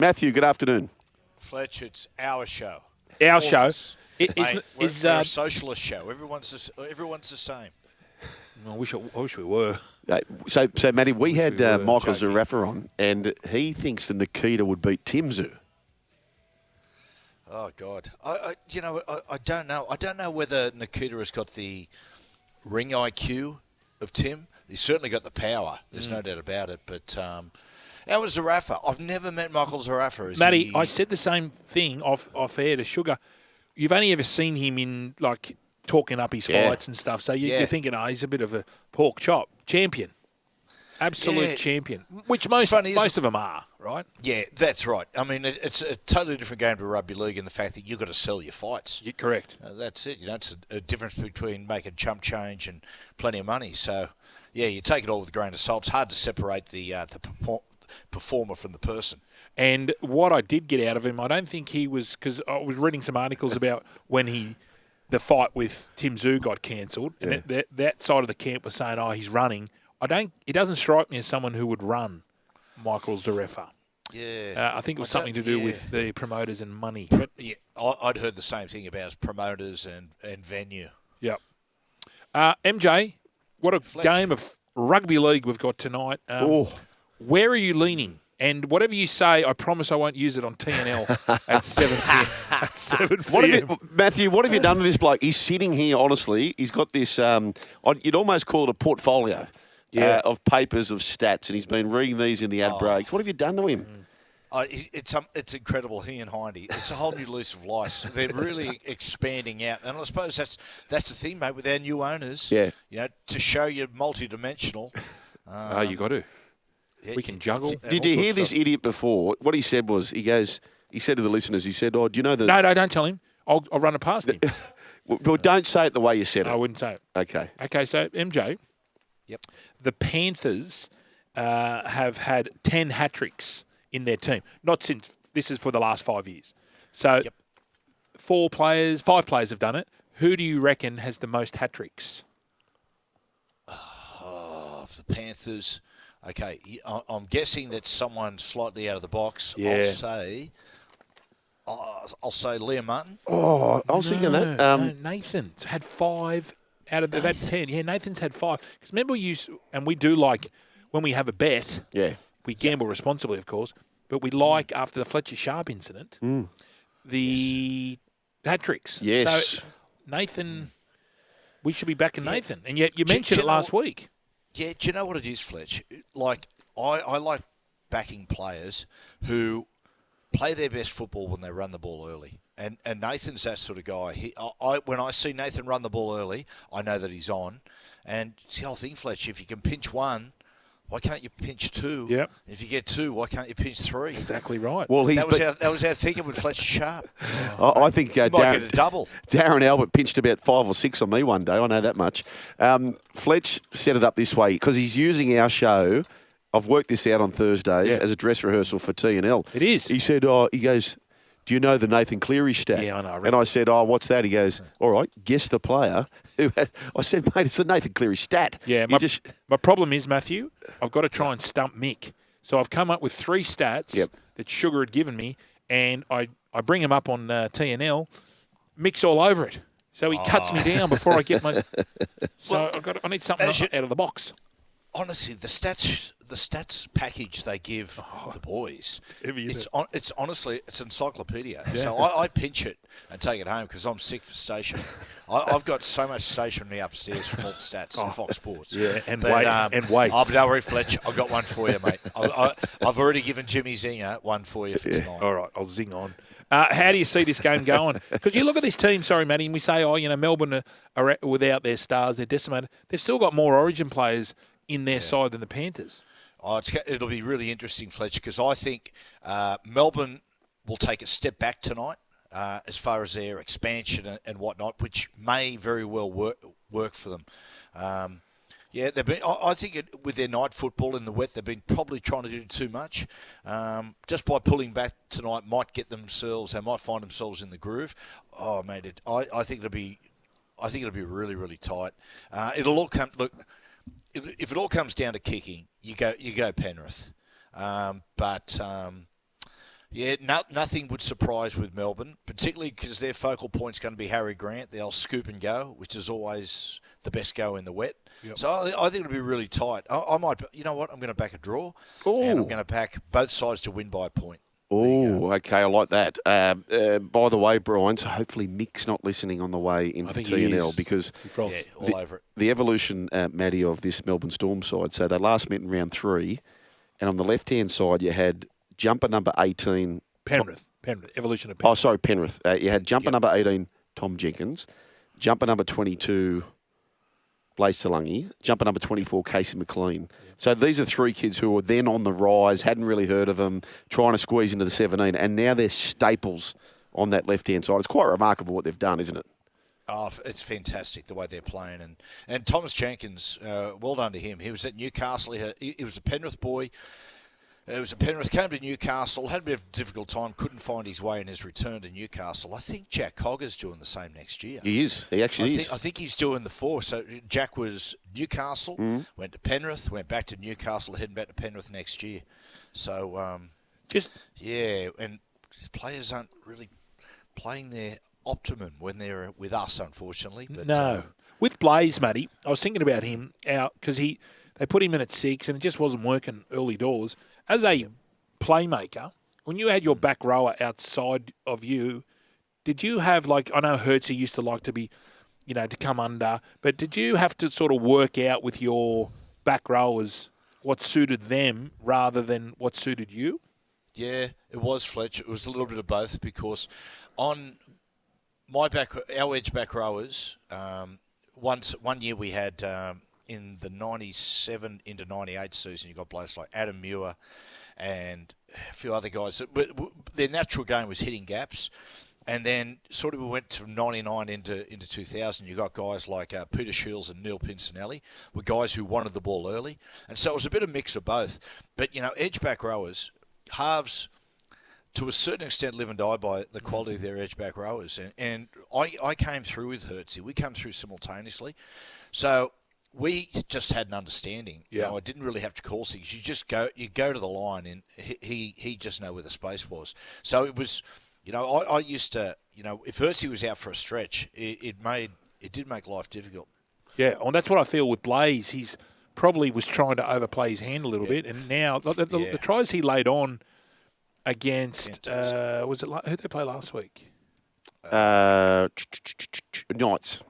Matthew, good afternoon. Fletch, it's our show. Our show. We're a socialist show. Everyone's the same. I wish we were. So Matty, we had Michael joking. Zerafa on, and he thinks that Nikita would beat Tszyu. Oh God, I don't know. I don't know whether Nikita has got the ring IQ of Tim. He's certainly got the power. There's no doubt about it. But how was Zerafa? I've never met Michael Zerafa. Matty, I said the same thing off air to Sugar. You've only ever seen him in talking up his fights and stuff. So you're thinking, he's a bit of a pork chop. Champion. Absolute champion. Which most of them are, right? Yeah, that's right. I mean, it's a totally different game to rugby league in the fact that you've got to sell your fights. You're correct. That's it. It's a difference between making chump change and plenty of money. So, yeah, you take it all with a grain of salt. It's hard to separate the performer from the person. And what I did get out of him, I don't think he was, because I was reading some articles about when the fight with Tszyu got cancelled, and that side of the camp was saying, he's running. It doesn't strike me as someone who would run Michael Zerafa. Yeah. I think it was something to do with the promoters and money. Yeah, I'd heard the same thing about promoters and venue. Yep. MJ, what a game of rugby league we've got tonight. Where are you leaning? And whatever you say, I promise I won't use it on TNL at 7 p.m. At 7 p.m. Matthew, what have you done with this bloke? He's sitting here, honestly. He's got this, you'd almost call it a portfolio of papers, of stats, and he's been reading these in the ad breaks. What have you done to him? It's incredible, he and Hindy. It's a whole new lease of life. They're really expanding out. And I suppose that's the thing, mate, with our new owners. Yeah. To show you're multidimensional. You got to. We can juggle. Did you hear this idiot before? What he said was, he said to the listeners, he said, do you know that... No, don't tell him. I'll run it past him. Well, don't say it the way you said it. I wouldn't say it. Okay. Okay, so, MJ. Yep. The Panthers have had 10 hat-tricks in their team. Not since... This is for the last 5 years. So, 5 players have done it. Who do you reckon has the most hat-tricks? Of the Panthers... Okay, I'm guessing that's someone slightly out of the box. Yeah. I'll say Liam Martin. Oh, I was thinking that. No, Nathan's had 5 out of that 10. Yeah, Nathan's had 5. Because remember, we do when we have a bet, we gamble responsibly, of course, but we after the Fletcher Sharp incident, the hat-tricks. Yes. So, Nathan, we should be backing Nathan. And yet you mentioned it last week. Yeah, do you know what it is, Fletch? I like backing players who play their best football when they run the ball early. And Nathan's that sort of guy. When I see Nathan run the ball early, I know that he's on. And it's the whole thing, Fletch, if you can pinch 1, why can't you pinch 2? Yep. And if you get 2, why can't you pinch 3? Exactly right. Well, that was our thinking with Fletcher Sharp. I think might get a double. Darren Albert pinched about 5 or 6 on me one day. I know that much. Fletch set it up this way because he's using our show. I've worked this out on Thursdays as a dress rehearsal for T&L. It is. He said, he goes, do you know the Nathan Cleary stat? Yeah, I know. And I said, what's that? He goes, all right, guess the player. I said, mate, it's the Nathan Cleary stat. Yeah, my problem is, Matthew, I've got to try and stump Mick. So I've come up with 3 stats that Sugar had given me, and I bring them up on TNL. Mick's all over it. So he cuts me down before I get my... So I need something out of the box. Honestly, the stats package they give the boys, it's honestly encyclopedia. Yeah. So I pinch it and take it home because I'm sick for stationery. I've got so much stationery upstairs from all the stats on Fox Sports. Yeah, and weights. But don't worry, Fletch, I've got one for you, mate. I've already given Jimmy Zinger one for you for tonight. All right, I'll zing on. How do you see this game going? Because you look at this team, sorry, Matty, and we say, Melbourne are without their stars, they're decimated. They've still got more Origin players in their side than the Panthers. It'll be really interesting, Fletch, because I think Melbourne will take a step back tonight as far as their expansion and whatnot, which may very well work for them. They've been. I think with their night football in the wet, they've been probably trying to do too much. Just by pulling back tonight, they might find themselves in the groove. Oh, mate, I think it'll be really, really tight. It'll all come. Look. If it all comes down to kicking, you go Penrith. Yeah, nothing would surprise with Melbourne, particularly because their focal point's going to be Harry Grant, the old scoop and go, which is always the best go in the wet. Yep. So I think it'll be really tight. I might, you know what, I'm going to back a draw, and I'm going to back both sides to win by a point. Oh, okay, I like that. By the way, Brian, so hopefully Mick's not listening on the way into TNL because all over it. The evolution, Matty, of this Melbourne Storm side. So they last met in round 3, and on the left-hand side you had jumper number 18. Penrith. Evolution of Penrith. Oh, sorry, Penrith. You had jumper number 18, Tom Jenkins. Jumper number 22, Blaize Talagi. Jumper number 24, Casey McLean. Yep. So these are 3 kids who were then on the rise, hadn't really heard of them, trying to squeeze into the 17, and now they're staples on that left-hand side. It's quite remarkable what they've done, isn't it? Oh, it's fantastic the way they're playing. And Thomas Jenkins, well done to him. He was at Newcastle. He was a Penrith boy. It was a Penrith, came to Newcastle, had a bit of a difficult time, couldn't find his way in his return to Newcastle. I think Jack Cogger's doing the same next year. He is. He actually is. I think he's doing the 4. So Jack was Newcastle, went to Penrith, went back to Newcastle, heading back to Penrith next year. So, and players aren't really playing their optimum when they're with us, unfortunately. But, no. With Blaize, Matty, I was thinking about him out because they put him in at 6 and it just wasn't working early doors. As a playmaker, when you had your back rower outside of you, did you have, like, I know Hertzy used to like to be, to come under, but did you have to sort of work out with your back rowers what suited them rather than what suited you? Yeah, it was, Fletch. It was a little bit of both because on our edge back rowers, one year we had... in the 97 into 98 season, you got players like Adam Muir and a few other guys. But their natural game was hitting gaps. And then sort of we went from 99 into 2000. You got guys like Peter Shields and Neil Pincinelli were guys who wanted the ball early. And so it was a bit of a mix of both. But, edge back rowers, halves, to a certain extent, live and die by the quality of their edge back rowers. And I came through with Hertzy. We came through simultaneously. So... we just had an understanding. Yeah. I didn't really have to call things. You go to the line, and he just know where the space was. So it was, I used to, if Hertzy was out for a stretch, it did make life difficult. Yeah, and that's what I feel with Blaize. He's probably was trying to overplay his hand a little bit, and now the tries he laid on against was it who did they play last week?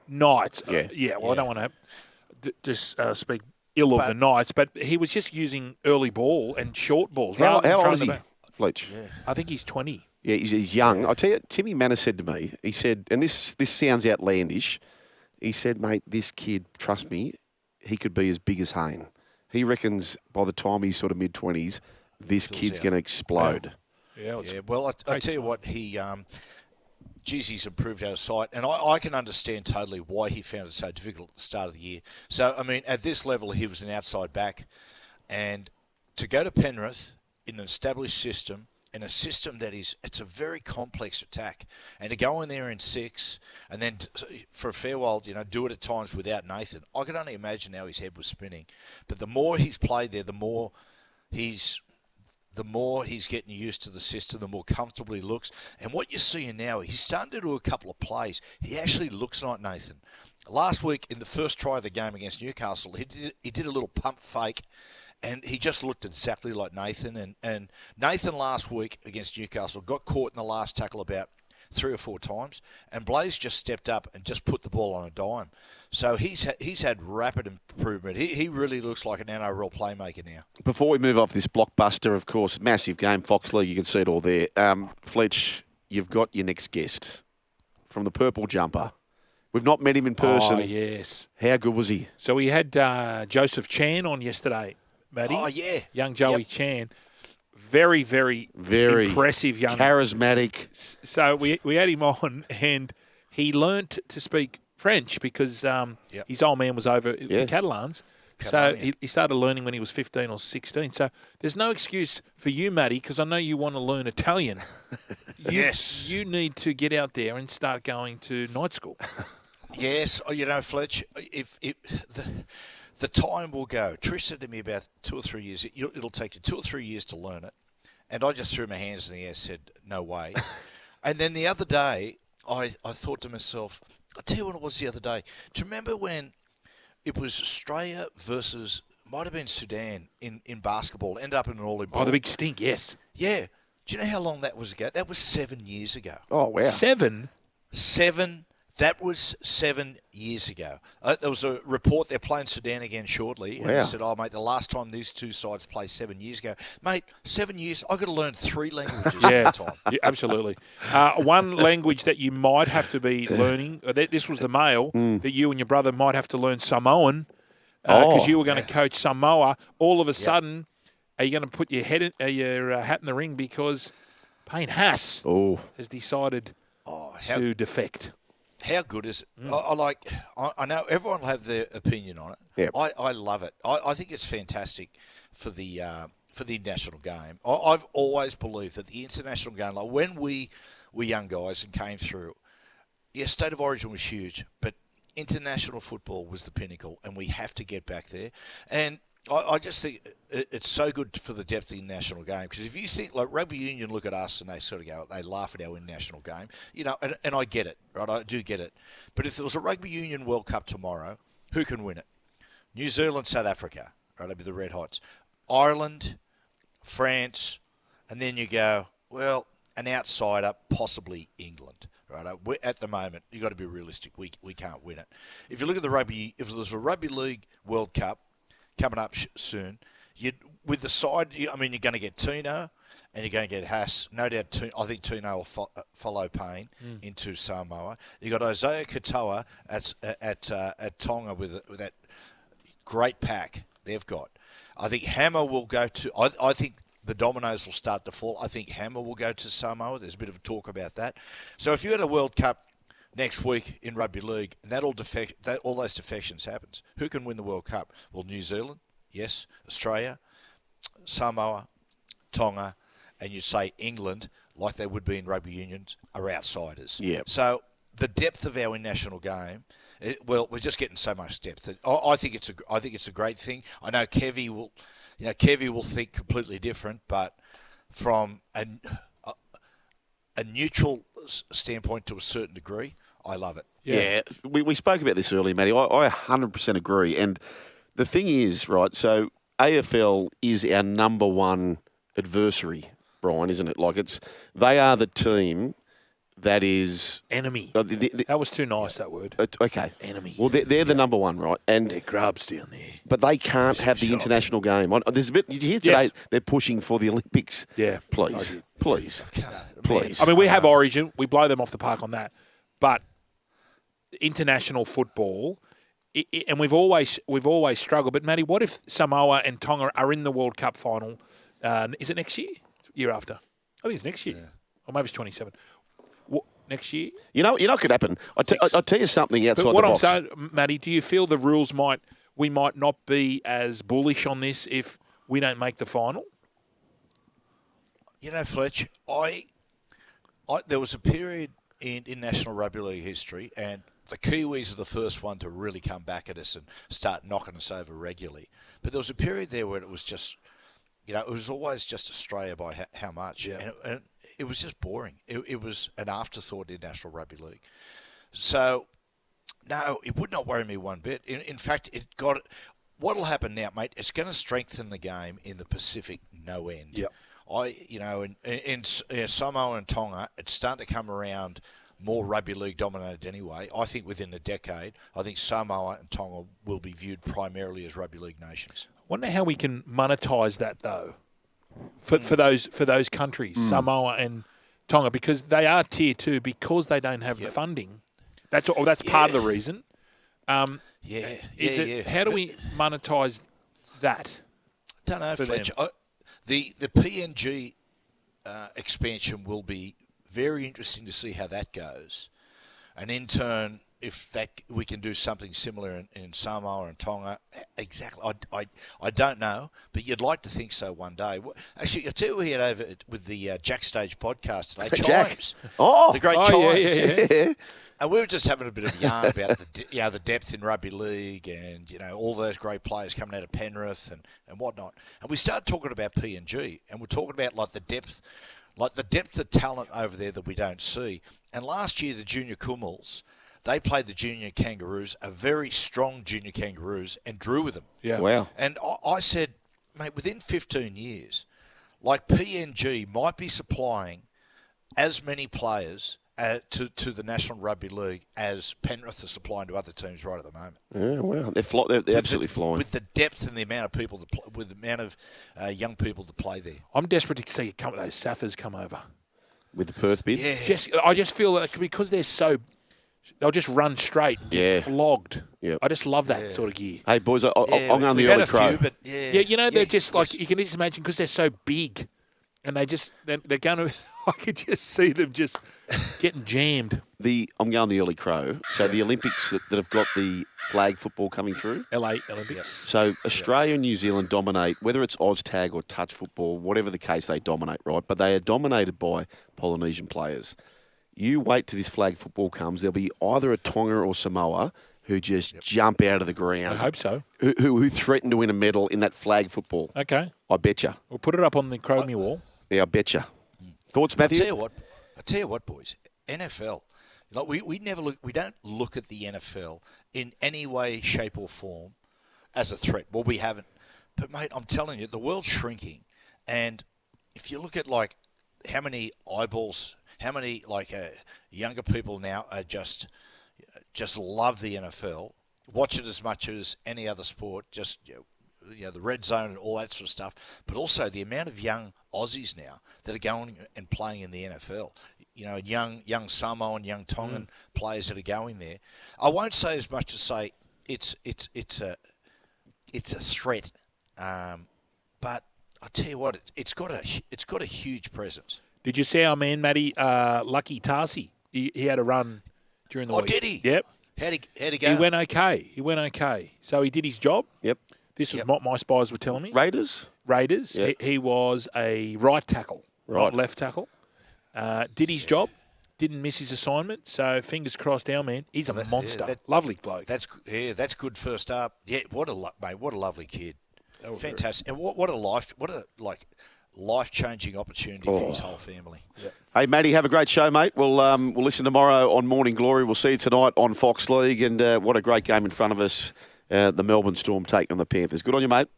Knights. Yeah. Well, I don't want to just speak ill of the Knights, but he was just using early ball and short balls. How old is he, Fletch? Yeah. I think he's 20. Yeah, he's young. I'll tell you, Timmy Manor said to me, he said, and this sounds outlandish, he said, mate, this kid, trust me, he could be as big as Hayne. He reckons by the time he's sort of mid-20s, this kid's going to explode. Yeah. Well, I tell you what, he's improved out of sight, and I can understand totally why he found it so difficult at the start of the year. So, I mean, at this level, he was an outside back, and to go to Penrith in an established system, and a system that it's a very complex attack, and to go in there in 6, and then for a fair while, do it at times without Nathan, I can only imagine how his head was spinning. But the more he's played there, the more he's getting used to the system, the more comfortable he looks. And what you're seeing now, he's starting to do a couple of plays. He actually looks like Nathan. Last week, in the first try of the game against Newcastle, he did a little pump fake, and he just looked exactly like Nathan. And Nathan last week against Newcastle got caught in the last tackle about 3 or 4 times, and Blaize just stepped up and just put the ball on a dime. So he's had rapid improvement. He really looks like an NRL playmaker now. Before we move off this blockbuster, of course, massive game, Fox League, you can see it all there. Fletch, you've got your next guest from the Purple Jumper. We've not met him in person. Oh, yes. How good was he? So we had Joseph Chan on yesterday, Matty. Oh, yeah. Young Joey Chan. Very, very impressive young. Charismatic. So we had him on, and he learnt to speak French because his old man was over the Catalans. So he started learning when he was 15 or 16. So there's no excuse for you, Matty, because I know you want to learn Italian. Yes. You need to get out there and start going to night school. Yes. Fletch, if the time will go. Trish said to me about 2 or 3 years, it'll take you 2 or 3 years to learn it. And I just threw my hands in the air and said, no way. And then the other day, I thought to myself, I'll tell you what it was the other day. Do you remember when it was Australia versus, might have been Sudan in basketball, ended up in an all-in ball? Oh, the big stink, yes. Yeah. Do you know how long that was ago? That was 7 years ago. Oh, wow. 7? That was 7 years ago. There was a report they're playing Sudan again shortly. And they said, mate, the last time these two sides played 7 years ago. Mate, 7 years, I've got to learn 3 languages at the time. Yeah, absolutely. One language that you might have to be learning, this was the mail, that you and your brother might have to learn Samoan because you were going to coach Samoa. All of a sudden, are you going to put your hat in the ring because Payne Haas has decided to defect? How good is it? I know everyone will have their opinion on it. Yep. I love it. I think it's fantastic for the international game. I've always believed that the international game, like when we were young guys and came through, State of Origin was huge, but international football was the pinnacle, and we have to get back there. And I just think it's so good for the depth of the national game, because if you think, like rugby union look at us and they sort of go, they laugh at our international game, and I get it, right? I do get it. But if there was a rugby union World Cup tomorrow, who can win it? New Zealand, South Africa, right? That'd be the Red Hots. Ireland, France, and then you go, well, an outsider, possibly England. Right, at the moment, you've got to be realistic. We can't win it. If you look at the rugby, if there's a Rugby League World Cup coming up soon, with the side, you're going to get Tszyu and you're going to get Haas. No doubt, I think Tszyu will follow Payne into Samoa. You've got Isaiah Katoa at Tonga with that great pack they've got. I think Hammer will go to. I think the dominoes will start to fall. I think Hammer will go to Samoa. There's a bit of talk about that. So if you had a World Cup next week in Rugby League, and all those defections happens, who can win the World Cup? Well, New Zealand, yes. Australia, Samoa, Tonga, and you'd say England, like they would be in rugby unions, are outsiders. Yeah. So the depth of our national game, we're just getting so much depth. I think it's a great thing. I know Kevy will think completely different, but from a neutral standpoint to a certain degree, I love it. Yeah, we spoke about this earlier, Matty. I 100% agree. And the thing is, right, so AFL is our number one adversary, Brian, isn't it? Like they are the team that is... Enemy. That was too nice, that word. Okay. Enemy. Well, they're the number one, right? And they're grubs down there. But they can't have the international game. There's a bit... Did you hear today they're pushing for the Olympics? Yeah. Please. I mean, we have Origin. We blow them off the park on that. But international football... and we've always struggled. But, Matty, what if Samoa and Tonga are in the World Cup final? Is it next year? Year after? I think it's next year. Yeah. Or maybe it's 27. Next year? You know what could happen? I'll tell you something outside the box. What I'm saying, Matty, do you feel the rules we might not be as bullish on this if we don't make the final? Fletch, there was a period in National Rugby League history, and the Kiwis are the first one to really come back at us and start knocking us over regularly. But there was a period there where it was just, it was always just Australia by how much. Yeah. And it was just boring. It was an afterthought in National Rugby League. So, no, it would not worry me one bit. In fact, what will happen now, mate, it's going to strengthen the game in the Pacific no end. Yep. In Samoa and Tonga, it's starting to come around more rugby league dominated anyway. I think within a decade, Samoa and Tonga will be viewed primarily as rugby league nations. I wonder how we can monetize that, though. For those countries, Samoa and Tonga, because they are tier 2 because they don't have the funding. That's part of the reason. How do we monetize that? Don't know, Fletch. The PNG expansion will be very interesting to see how that goes, and in turn, if we can do something similar in Samoa and Tonga. Exactly, I don't know, but you'd like to think so one day. Actually, I'll tell you, we had over with the Jack Stage podcast today. Chimes, the great Chimes. Yeah. And we were just having a bit of a yarn about the depth in rugby league and all those great players coming out of Penrith and whatnot. And we started talking about PNG, and we're talking about the depth of talent over there that we don't see. And last year, the junior Kumals, they played the junior Kangaroos, a very strong junior Kangaroos, and drew with them. Yeah. Wow. And I said, mate, within 15 years, PNG might be supplying as many players to the National Rugby League as Penrith are supplying to other teams right at the moment. Yeah, wow. They're absolutely flying. With the depth and the amount of people, with the amount of young people that play there. I'm desperate to see those Saffers come over. With the Perth bid? Yeah. I just feel that because they'll just run straight and get flogged. Yep. I just love that sort of gear. Hey, boys, I'm going on the early crow. But They're just you can just imagine because they're so big and they're going to, I could just see them just getting jammed. I'm going the early crow. So the Olympics that have got the flag football coming through. LA Olympics. Yep. So Australia and New Zealand dominate, whether it's Oz tag or touch football, whatever the case, they dominate, right? But they are dominated by Polynesian players. You wait till this flag football comes, there'll be either a Tonga or Samoa who just jump out of the ground. I hope so. Who threaten to win a medal in that flag football. Okay. I betcha. We'll put it up on the Chromie wall. Yeah, I betcha. Thoughts, Matthew? I tell you what, boys. NFL. We don't look at the NFL in any way, shape, or form as a threat. Well, we haven't. But mate, I'm telling you, the world's shrinking, and if you look at how many eyeballs, how many younger people now are just love the NFL, watch it as much as any other sport. Just the red zone and all that sort of stuff, but also the amount of young Aussies now that are going and playing in the NFL. Young Samoan, young Tongan players that are going there. I won't say as much as say it's a threat, but I tell you what, it's got a huge presence. Did you see our man Matty Lucky Tarsi? He had a run during the week. Oh, did he? Yep. How'd he go? He went okay. So he did his job. Yep. This was what my spies were telling me. Raiders? Yep. He was a right tackle, not left tackle. Did his job. Didn't miss his assignment. So fingers crossed, our man. He's a monster. Lovely bloke. That's good first up. Yeah, what a lovely kid. Fantastic. And what a life-changing opportunity for his whole family. Yep. Hey, Matty, have a great show, mate. We'll listen tomorrow on Morning Glory. We'll see you tonight on Fox League, and what a great game in front of us. The Melbourne Storm taking on the Panthers. Good on you, mate.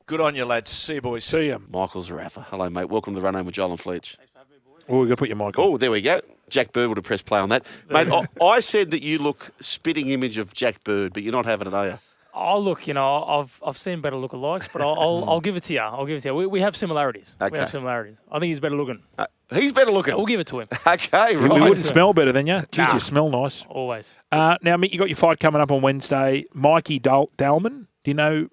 Good on you, lads. See you, boys. See you. Michael Zerafa. Hello, mate. Welcome to the Run Home with Joel and Fletch. Thanks for having me, boys. Oh, we've got to put your mic on. Oh, there we go. Jack Bird would have pressed play on that. Mate, I said that you look spitting image of Jack Bird, but you're not having it, are you? Oh, look, I've seen better lookalikes, but I'll give it to you. We have similarities. Okay. We have similarities. I think he's better looking. He's better looking. We'll give it to him. Okay, We right. wouldn't smell better than you. Jeez, Nah. you smell nice. Always. Now, Mick, you got your fight coming up on Wednesday. Mikey Dalman. Do you know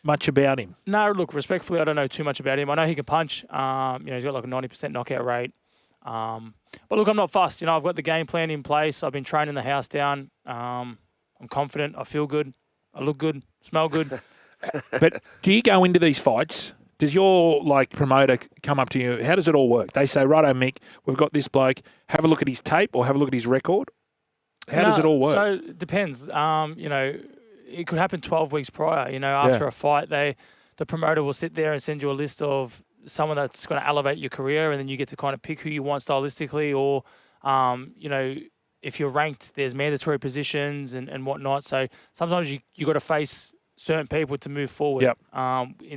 much about him? No, look, respectfully, I don't know too much about him. I know he can punch. He's got a 90% knockout rate. But look, I'm not fussed. I've got the game plan in place. I've been training the house down. I'm confident. I feel good. I look good. Smell good. But do you go into these fights? Does your promoter come up to you? How does it all work? They say, righto, Mick, we've got this bloke. Have a look at his tape or have a look at his record. How does it all work? So it depends. It could happen 12 weeks prior. After a fight, the promoter will sit there and send you a list of someone that's going to elevate your career, and then you get to kind of pick who you want stylistically, or if you're ranked, there's mandatory positions and whatnot. So sometimes you got to face certain people to move forward. Yep.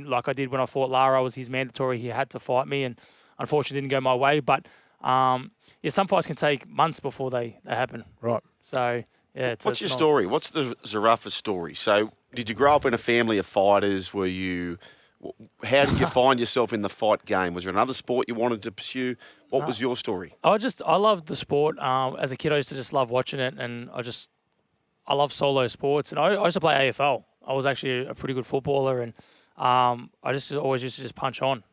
Like I did when I fought Lara, was his mandatory. He had to fight me, and unfortunately didn't go my way. But some fights can take months before they happen. Right. So yeah. What's your story? What's the Zerafa story? So did you grow up in a family of fighters? How did you find yourself in the fight game? Was there another sport you wanted to pursue? What was your story? I loved the sport. As a kid, I used to just love watching it, and I love solo sports. And I used to play AFL. I was actually a pretty good footballer, and I just always used to just punch on.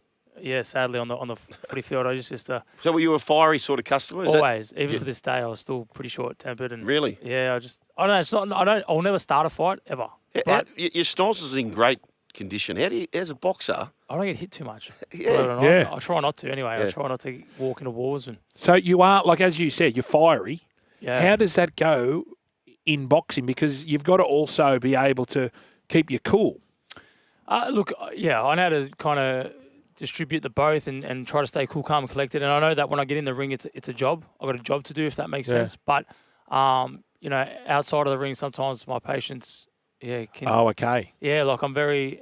Yeah, sadly on the footy field, I just So were you a fiery sort of customer? Is always, even to this day, I was still pretty short-tempered. And Really? Yeah, I don't know. It's not. I'll never start a fight ever. But your stance is in great condition. As a boxer? I don't get hit too much. Yeah. Yeah. I try not to anyway. Yeah. I try not to walk into wars and. So you are, like as you said, you're fiery. Yeah. How does that go in boxing? Because you've got to also be able to keep you cool. Look, yeah, I know how to kind of distribute the both and try to stay cool, calm, and collected. And I know that when I get in the ring, it's a job. I've got a job to do, if that makes sense. But, outside of the ring, sometimes my patience, can. Oh, okay. Yeah, like I'm very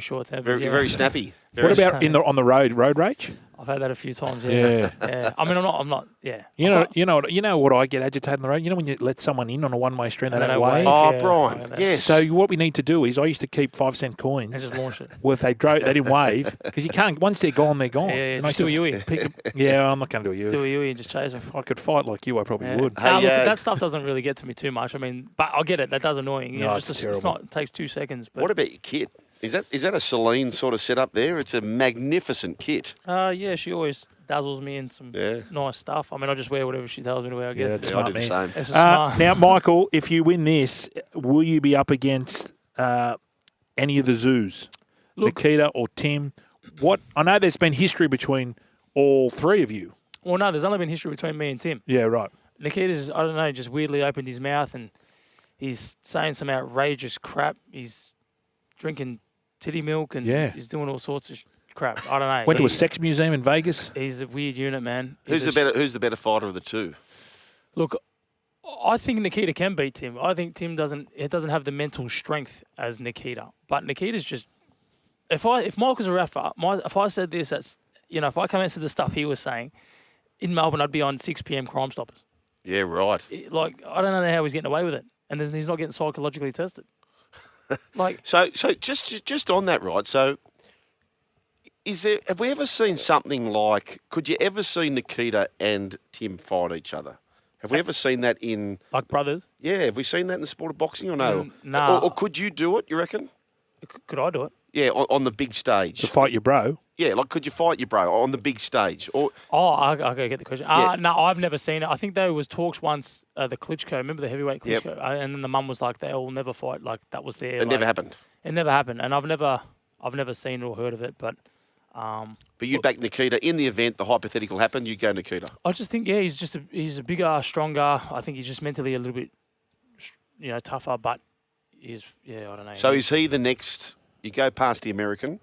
short-tempered. Very snappy. What about on the road rage? I've had that a few times. Yeah. Yeah. I mean, I'm not. Yeah. You know what I get agitated on the road? You know when you let someone in on a one-way street and they And don't they wave? wave. Oh, Yeah. Brian, yes. So what we need to do is I used to keep 5-cent coins. And just launch it. Well, if they didn't wave, because you can't, once they're gone, they're gone. Yeah, And I just do a used to Yui. pick them- Yeah, I'm not going to do a Yui. Do a Yui and just chase them. If I could fight like you, I probably Yeah. would. Hey, Look, that stuff doesn't really get to me too much. I mean, but I get it. That does annoying. No, it's terrible. It takes 2 seconds. But What about your kit? Is that a Celine sort of setup there? It's a magnificent kit. yeah, she always dazzles me in some Yeah. nice stuff. I mean, I just wear whatever she tells me to wear. I guess. that's Yeah, I smart, do the man. same. It's just smart. Now, Michael, if you win this, will you be up against any of the zoos? Look- Nikita or Tim? I know there's been history between all three of you. Well, no, there's only been history between me and Tim. Yeah, right. Nikita's, I don't know, just weirdly opened his mouth and he's saying some outrageous crap. He's drinking titty milk and Yeah. he's doing all sorts of crap. I don't know. Went to a sex museum in Vegas. He's a weird unit, man. Who's the better fighter of the two? Look, I think Nikita can beat Tim. I think Tim doesn't have the mental strength as Nikita. But Nikita's just if Michael Zerafa, if I said this, if I come into the stuff he was saying, in Melbourne I'd be on 6 p.m. Crime Stoppers. Yeah, right. Like, I don't know how he's getting away with it. And he's not getting psychologically tested. Like, So just on that, right? So have we ever seen something like? Could you ever see Nikita and Tim fight each other? Have we ever seen that in? like brothers. Yeah, have we seen that in the sport of boxing or no? Nah. Or could you do it? You reckon? Could I do it? Yeah, on the big stage. To fight your bro. Yeah, like could you fight your bro on the big stage? Or Oh, I gotta get the question. Yeah. No, I've never seen it. I think there was talks once. The Klitschko, remember the heavyweight Yep. Klitschko? And then the mum was like, "They'll never fight." Like that was their. it never happened. It never happened, and I've never seen or heard of it. But But you'd back Nikita in the event the hypothetical happened. You'd go Nikita. I just think, he's a bigger, stronger. I think he's just mentally a little bit, tougher. But I don't know. So is he the next? You go past the American.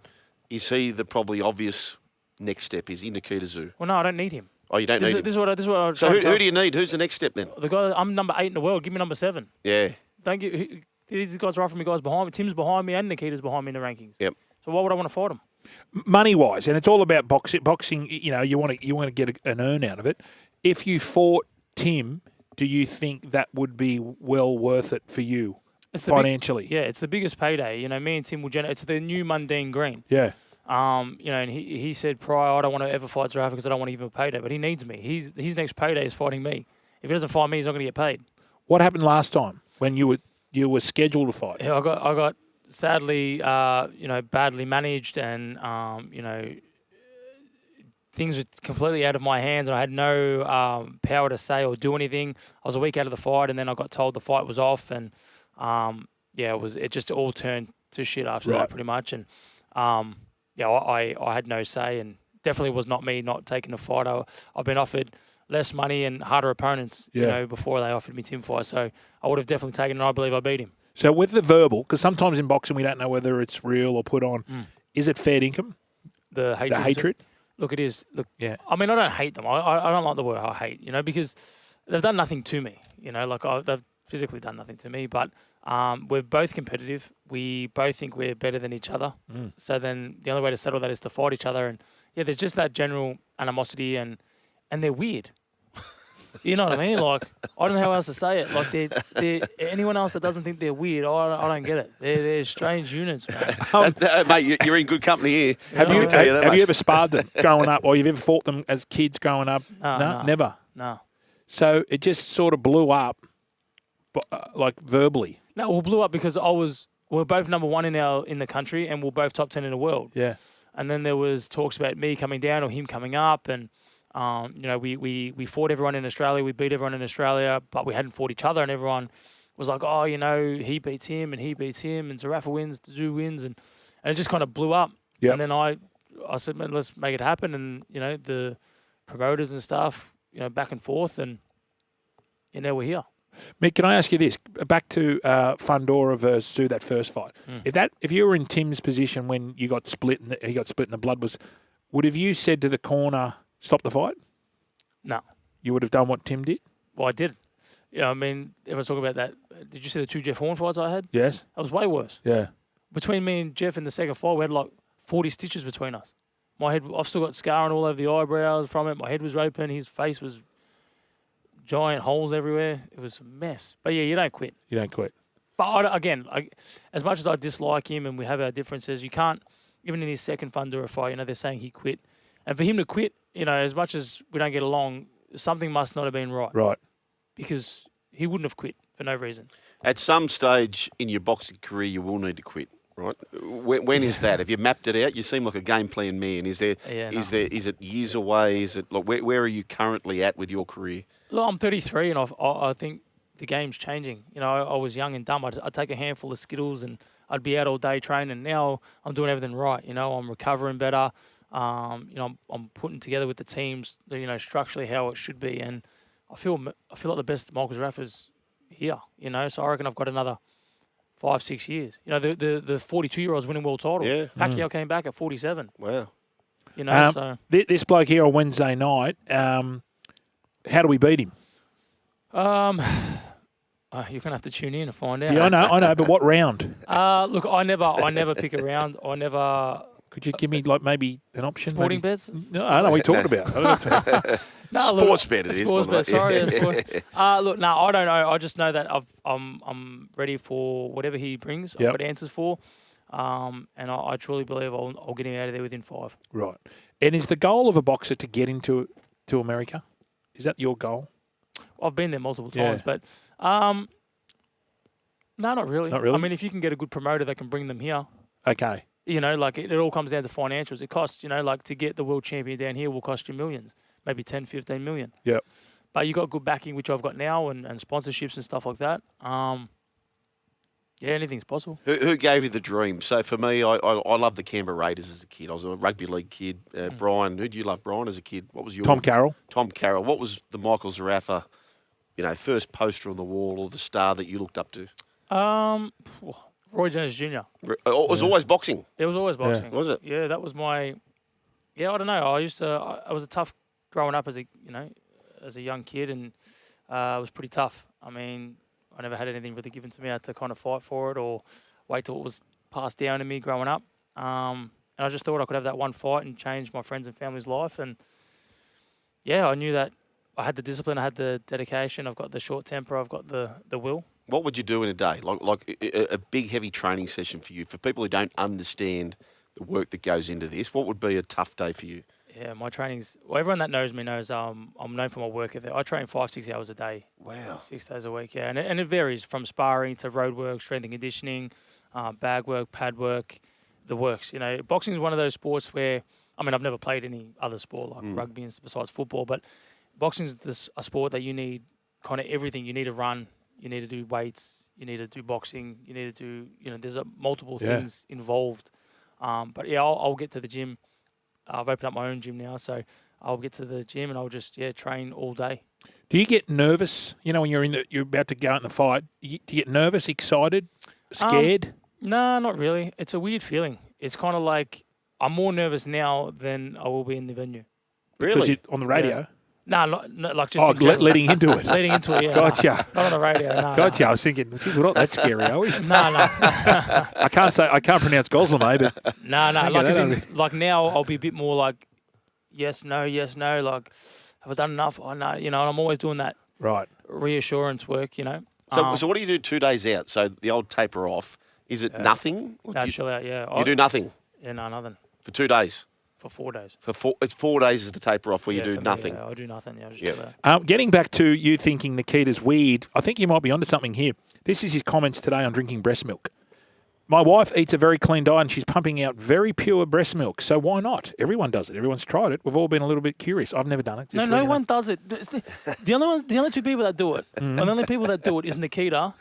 Is he the probably obvious next step? Is he Nikita Tszyu? Well, no, I don't need him. Oh, you don't need him. This is what I. So who do you need? Who's the next step then? The guy, I'm number 8 in the world. Give me number 7. Yeah. Don't give these guys right from me. Guys behind me. Tim's behind me, and Nikita's behind me in the rankings. Yep. So why would I want to fight him? Money wise, and it's all about boxing. Boxing, you want to get an earn out of it. If you fought Tim, do you think that would be well worth it for you financially? It's the biggest payday. Me and Tim will generate. It's the new mundane green. Yeah. And he said prior, I don't want to ever fight Zerafa because I don't want to give him a payday. But he needs me. His next payday is fighting me. If he doesn't fight me, he's not going to get paid. What happened last time when you were scheduled to fight? Yeah, I got sadly, badly managed, and things were completely out of my hands, and I had no power to say or do anything. I was a week out of the fight, and then I got told the fight was off, and it just all turned to shit after that, pretty much, and I had no say, and definitely was not me not taking the fight. I've been offered less money and harder opponents, before they offered me Tim fight, so I would have definitely taken it, and I believe I beat him. So with the verbal, because sometimes in boxing we don't know whether it's real or put on, is it fair income? The hatred. The hatred? Look, it is. Look, Yeah. I mean, I don't hate them. I don't like the word I hate, because they've done nothing to me. They've physically done nothing to me, but we're both competitive. We both think we're better than each other. So then the only way to settle that is to fight each other. And there's just that general animosity, and they're weird. You know what I mean? Like, I don't know how else to say it. Like, they're anyone else that doesn't think they're weird, I don't get it. They're strange units, man. Mate, you're in good company here. Have I you can tell that much. ever sparred them growing up, or you've ever fought them as kids growing up? No. Never. No. So it just sort of blew up, like verbally. No, we blew up because we're both number 1 in the country, and we're both top 10 in the world. Yeah. And then there was talks about me coming down or him coming up. And, we fought everyone in Australia. We beat everyone in Australia, but we hadn't fought each other. And everyone was like, oh, he beats him and he beats him and Zerafa wins, Tszyu wins. And it just kind of blew up. Yep. And then I said, man, let's make it happen. And, the promoters and stuff, back and forth. And now we're here. Mick, can I ask you this? Back to Fundora versus Tszyu, that first fight. If you were in Tim's position when you got split and he got split and the blood would have you said to the corner, stop the fight? No. You would have done what Tim did? Well, I did. Yeah, I mean, everyone's talking about that. Did you see the 2 Jeff Horn fights I had? Yes. That was way worse. Yeah. Between me and Jeff in the second fight, we had like 40 stitches between us. My head, I've still got scarring all over the eyebrows from it. My head was open. His face was giant holes everywhere. It was a mess. But yeah, you don't quit. You don't quit. But as much as I dislike him and we have our differences, you can't, even in his second Fundora fight, they're saying he quit. And for him to quit, as much as we don't get along, something must not have been right. Right. Because he wouldn't have quit for no reason. At some stage in your boxing career, you will need to quit, right? When is that? Have you mapped it out? You seem like a game plan man. Is it years away? Is it like where are you currently at with your career? Look, I'm 33 and I think the game's changing. I was young and dumb. I'd take a handful of Skittles and I'd be out all day training. Now I'm doing everything right. I'm recovering better. I'm putting together with the teams, structurally how it should be. And I feel like the best Michael Zerafa's here, so I reckon I've got another 5-6 years. The 42-year-old's winning world title. Yeah. Pacquiao came back at 47. Wow. So. This bloke here on Wednesday night, how do we beat him? You're going to have to tune in to find out. Yeah, I know, but what round? Look, I never pick a round. I never... Could you give me maybe an option? Sporting bets? No, I don't know what you're talking about. Sports bet it is. Sports bet, sorry. Look, no, I don't know. I just know that I'm ready for whatever he brings. I've got answers for. And I truly believe I'll get him out of there within 5. Right. And is the goal of a boxer to get into America? Is that your goal? I've been there multiple times, but no, not really. Not really? I mean, if you can get a good promoter that can bring them here. Okay. It all comes down to financials. It costs, to get the world champion down here will cost you millions, maybe 10, 15 million. Yep. But you got good backing, which I've got now, and sponsorships and stuff like that. Anything's possible. Who gave you the dream? So for me, I loved the Canberra Raiders as a kid. I was a rugby league kid. Brian, who did you love, Brian, as a kid? What was your... Tom Carroll. Tom Carroll. What was the Michael Zerafa, first poster on the wall or the star that you looked up to? Roy Jones Jr. It was always boxing. It was always boxing. Yeah. Was it? Yeah, that was my... Yeah, I don't know. I was a tough growing up as a young kid, and it was pretty tough. I mean, I never had anything really given to me. I had to kind of fight for it or wait till it was passed down to me growing up. And I just thought I could have that one fight and change my friends and family's life. And yeah, I knew that I had the discipline, I had the dedication, I've got the short temper, I've got the will. What would you do in a day? Like a big, heavy training session for you? For people who don't understand the work that goes into this, what would be a tough day for you? Yeah, my training's... Well, everyone that knows me knows I'm known for my work ethic. I train 5-6 hours a day. Wow. 6 days a week, yeah. And it varies from sparring to road work, strength and conditioning, bag work, pad work, the works. Boxing is one of those sports where... I mean, I've never played any other sport like rugby and besides football, but boxing is a sport that you need kind of everything. You need to run, you need to do weights, you need to do boxing, you need to do... there's multiple things involved. But yeah, I'll get to the gym. I've opened up my own gym now, so I'll get to the gym and I'll just train all day. Do you get nervous? When you're about to go out in the fight. Do you get nervous, excited, scared? No, not really. It's a weird feeling. It's kind of like I'm more nervous now than I will be in the venue. Really? Because you're on the radio. Yeah. No, not like just leading into it. Leading into it, yeah. Gotcha. Not on the radio, no. Gotcha. I was thinking, geez, we're not that scary, are we? No. I can't pronounce Goslame, but... No. Like now, I'll be a bit more like, yes, no, like, have I done enough? Oh, no. And I'm always doing that reassurance work, So what do you do 2 days out? So the old taper off, is it nothing? No, chill out, yeah. You do nothing? Yeah, no, nothing. For 2 days? For 4 days. It's 4 days is the taper off where you do nothing. Yeah, I do nothing. Yeah, just chill out. Getting back to you thinking Nikita's weird, I think you might be onto something here. This is his comments today on drinking breast milk. My wife eats a very clean diet and she's pumping out very pure breast milk. So why not? Everyone does it. Everyone's tried it. We've all been a little bit curious. I've never done it. No one does it. The only two people that do it, and the only people that do it is Nikita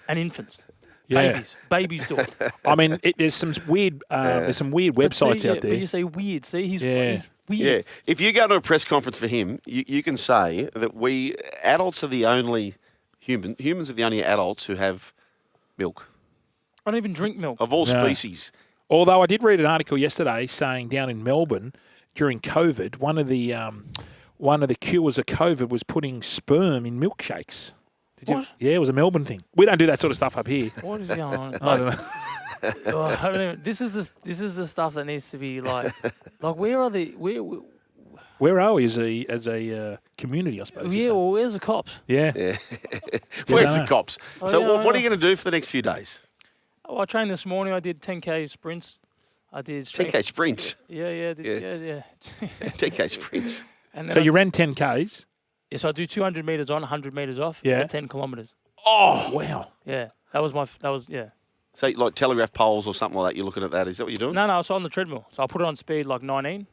and infants. Yeah. Babies do it. I mean, there's some weird websites out there. But you say weird. See, he's weird. Yeah. If you go to a press conference for him, you can say that we adults are the only humans are the only adults who have milk. I don't even drink milk. Of all species. Although I did read an article yesterday saying down in Melbourne during COVID, one of the cures of COVID was putting sperm in milkshakes. What? Yeah, it was a Melbourne thing. We don't do that sort of stuff up here. What is going on? I don't know. I don't even, this is the stuff that needs to be like where are the Where are we as a community, I suppose? Yeah, well, where's the cops? Yeah. Where's the cops? Oh, So yeah, what are you going to do for the next few days? Oh, I trained this morning. I did 10K sprints. I did 10K sprints. Yeah. 10K sprints. And So you ran 10Ks? Yeah, so I do 200 metres on, 100 metres off, Yeah. 10 kilometres. Oh, wow. Yeah, yeah. So like telegraph poles or something like that, you're looking at that. Is that what you're doing? No, so on the treadmill. So I'll put it on speed like 19,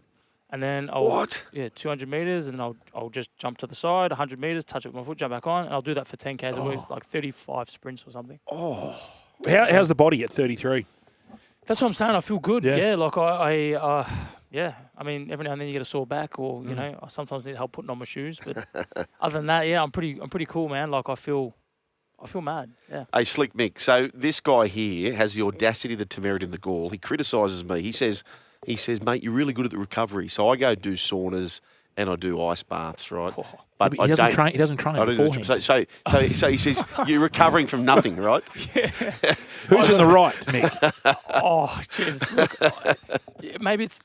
and then I'll... What? Yeah, 200 metres, and then I'll just jump to the side, 100 metres, touch it with my foot, jump back on, and I'll do that for 10Ks a week, like 35 sprints or something. Oh. How's the body at 33? That's what I'm saying. I feel good. Yeah. Yeah, like yeah. I mean, every now and then you get a sore back, or you know, I sometimes need help putting on my shoes. But other than that, yeah, I'm pretty cool, man. Like I feel mad. Yeah. Hey, Slick Mick. So this guy here has the audacity, the temerity, and the gall. He criticises me. He says, mate, you're really good at the recovery. So I go do saunas and I do ice baths, right? Oh. But He doesn't train beforehand. So he says you're recovering from nothing, right? Who's on the right, Nick? Oh, jeez. Look, maybe it's...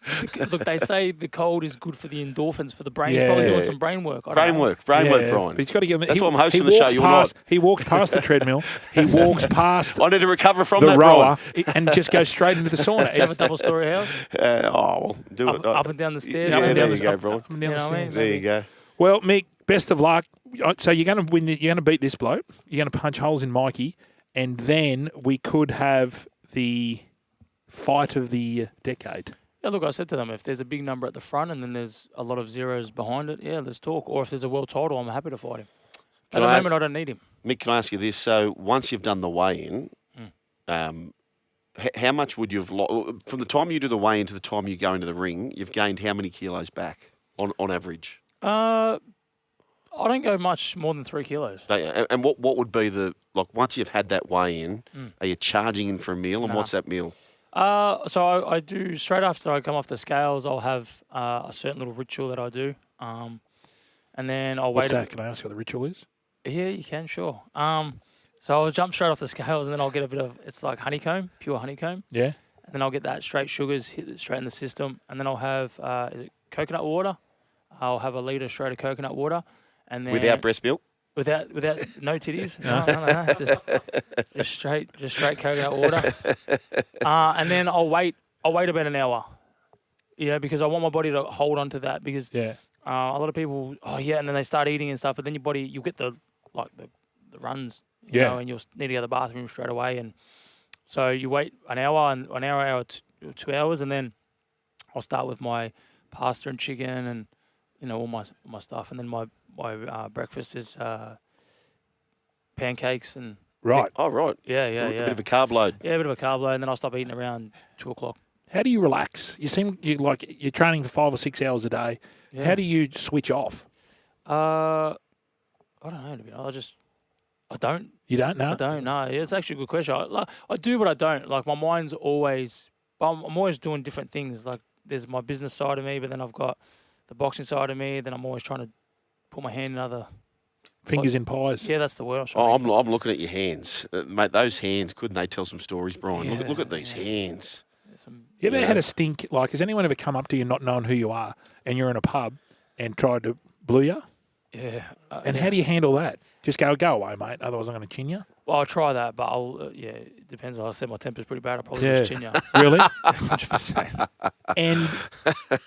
Look, they say the cold is good for the endorphins, for the brain. He's probably doing some brain work. Brain work, Brian. But he's got to get. That's why I'm hosting the show. You're not. He walks past the treadmill. He walks past I need to recover from the that, rower Brian. and just goes straight into the sauna. Do you have a double-story house? Well, do it. Up and down the stairs. Yeah, up and there down you the go, Brian. Up and down You the know what I mean? stairs. There you go. Well, Mick, best of luck. So you're going to win. You're going to beat this bloke. You're going to punch holes in Mikey, and then we could have the fight of the decade. Yeah, look, I said to them, if there's a big number at the front and then there's a lot of zeros behind it, yeah, let's talk. Or if there's a world title, I'm happy to fight him. At the moment, I don't need him. Mick, can I ask you this? So once you've done the weigh-in, how much would you have lost? From the time you do the weigh-in to the time you go into the ring, you've gained how many kilos back on average? I don't go much more than 3 kilos. And what would be once you've had that weigh-in, are you charging in for a meal? And what's that meal? So I do, straight after I come off the scales, I'll have a certain little ritual that I do. And then I'll What's wait. that? Can I ask you what the ritual is? Yeah, you can, sure. So I'll jump straight off the scales and then I'll get a bit of, it's like honeycomb, pure honeycomb. Yeah. And then I'll get that straight sugars, hit it straight in the system. And then I'll have, is it coconut water? I'll have a litre straight of coconut water. And then Without breast milk? Without no titties. No. Just straight coconut water. And then I'll wait about an hour. You know, because I want my body to hold on to that because a lot of people, and then they start eating and stuff, but then your body, you'll get the runs, you know, and you'll need to go to the bathroom straight away. And so you wait an hour, 2 hours, and then I'll start with my pasta and chicken and, you know, all my stuff. And then my breakfast is pancakes and... Right. Oh, right. Yeah. A bit of a carb load. Yeah, a bit of a carb load, and then I'll stop eating around 2 o'clock. How do you relax? You seem like you're training for 5 or 6 hours a day. Yeah. How do you switch off? I don't know, to be honest. I don't. You don't know? I don't know. Yeah, it's actually a good question. I do, but I don't. Like, my mind's always... I'm always doing different things. Like, there's my business side of me, but then I've got the boxing side of me. Then I'm always trying to put my hand in other... Fingers in pies. Yeah, that's the word. I'm looking at your hands. Mate, those hands, couldn't they tell some stories, Brian? Yeah, look at these hands. You ever had a stink? Like, has anyone ever come up to you not knowing who you are and you're in a pub and tried to blue you? Yeah. And how do you handle that? Just go away, mate. Otherwise, I'm going to chin you. Well, I'll try that, but I'll, it depends. Like I said, my temper's pretty bad. I'll probably just chin you. Really? 100%. And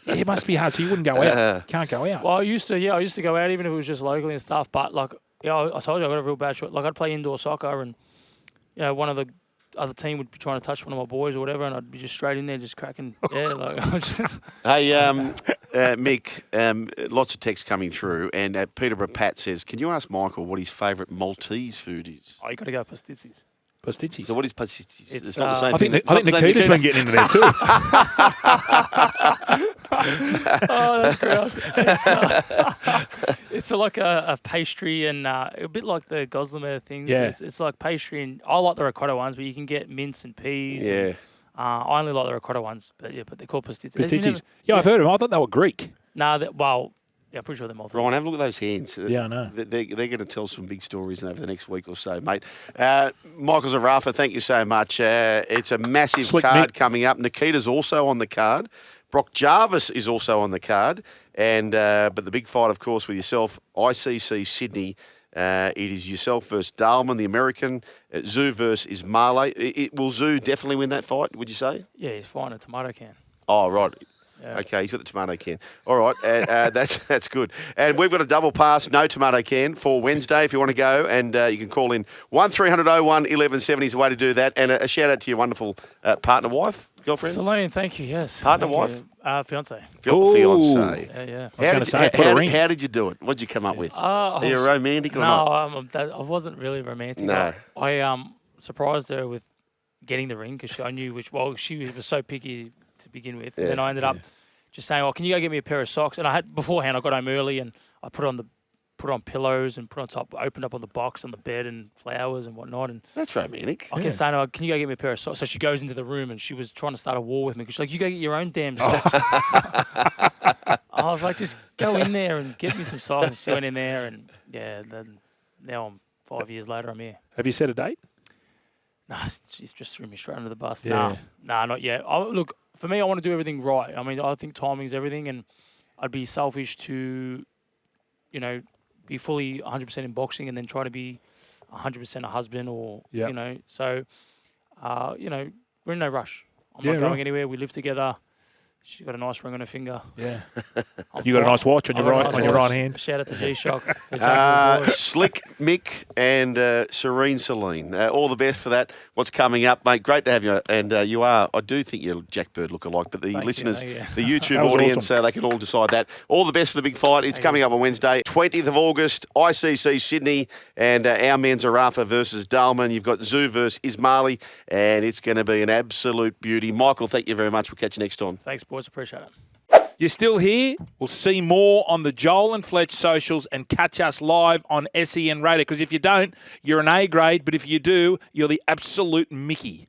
it must be hard. So you wouldn't go out. Can't go out. Well, I used to go out even if it was just locally and stuff. But, like, I told you I got a real bad shot. Like, I'd play indoor soccer and, you know, one of the other team would be trying to touch one of my boys or whatever, and I'd be just straight in there, just cracking. Yeah, like I was just. Hey, Mick, lots of text coming through, and Peterborough Pat says, can you ask Michael what his favourite Maltese food is? Oh, you got to go pasticci's. Pasticci. So what is pasticci? It's, not the same I think, thing. I think Nikita's been getting into there too. Oh, that's gross. It's like a pastry and a bit like the Gossamer things. Yeah. It's like pastry, and I like the ricotta ones, but you can get mince and peas. Yeah. And, I only like the ricotta ones, but they're called pasticci. Pasticcis. Yeah, I've heard of them. I thought they were Greek. Well, yeah, I'm pretty sure they're Maltese. Ryan, have a look at those hands. Yeah, I know. They're going to tell some big stories over the next week or so, mate. Michael Zerafa, thank you so much. It's a massive Slick card Mick. coming up. Nikita's also on the card. Brock Jarvis is also on the card. And but the big fight, of course, with yourself, ICC Sydney. It is yourself versus Dahlman, the American. Tszyu versus Ismaili. Will Tszyu definitely win that fight, would you say? Yeah, he's fine a tomato can. Oh, right. Yeah. Okay, he's got the tomato can. All right, that's good. And we've got a double pass, no tomato can, for Wednesday if you want to go. And you can call in 1300 01 1170 is the way to do that. And a shout out to your wonderful partner wife, girlfriend? Celine, thank you, yes. Partner, Thank wife? you. Fiance. Fiance. Yeah. I was going to say, put a ring. How did you do it? What did you come up with? I Are you was- romantic or no, not? I wasn't really romantic. No. I surprised her with getting the ring because I knew she was so picky to begin with. Yeah, And then I ended up just saying, "Oh, can you go get me a pair of socks?" And I had beforehand. I got home early and I put on pillows and put on top, opened up on the box on the bed and flowers and whatnot. And That's romantic. I kept saying to her, "Can you go get me a pair of socks?" So she goes into the room and she was trying to start a war with me because she's like, "You go get your own damn socks." I was like, "Just go in there and get me some socks." And she went in there and then now I'm 5 years later. I'm here. Have you set a date? Nah, she's just threw me straight under the bus. Yeah. Nah, not yet. Look, for me, I want to do everything right. I mean, I think timing's everything, and I'd be selfish to, be fully 100% in boxing and then try to be 100% a husband or, So, we're in no rush. I'm not going anywhere. We live together. She's got a nice ring on her finger. Yeah. You got a nice watch on your right hand. Shout out to G-Shock. Slick Mick and Serene Celine. All the best for that. What's coming up, mate? Great to have you. And you are, I do think you're Jack Bird lookalike, but the listeners, the YouTube audience, they can all decide that. All the best for the big fight. It's coming up on Wednesday, 20th of August, ICC Sydney, and our man Zerafa versus Dahlman. You've got Tszyu versus Ismaili, and it's going to be an absolute beauty. Michael, thank you very much. We'll catch you next time. Thanks, boys. Appreciate it. You're still here? We'll see more on the Joel and Fletch socials and catch us live on SEN Radio. Because if you don't, you're an A grade. But if you do, you're the absolute Mickey.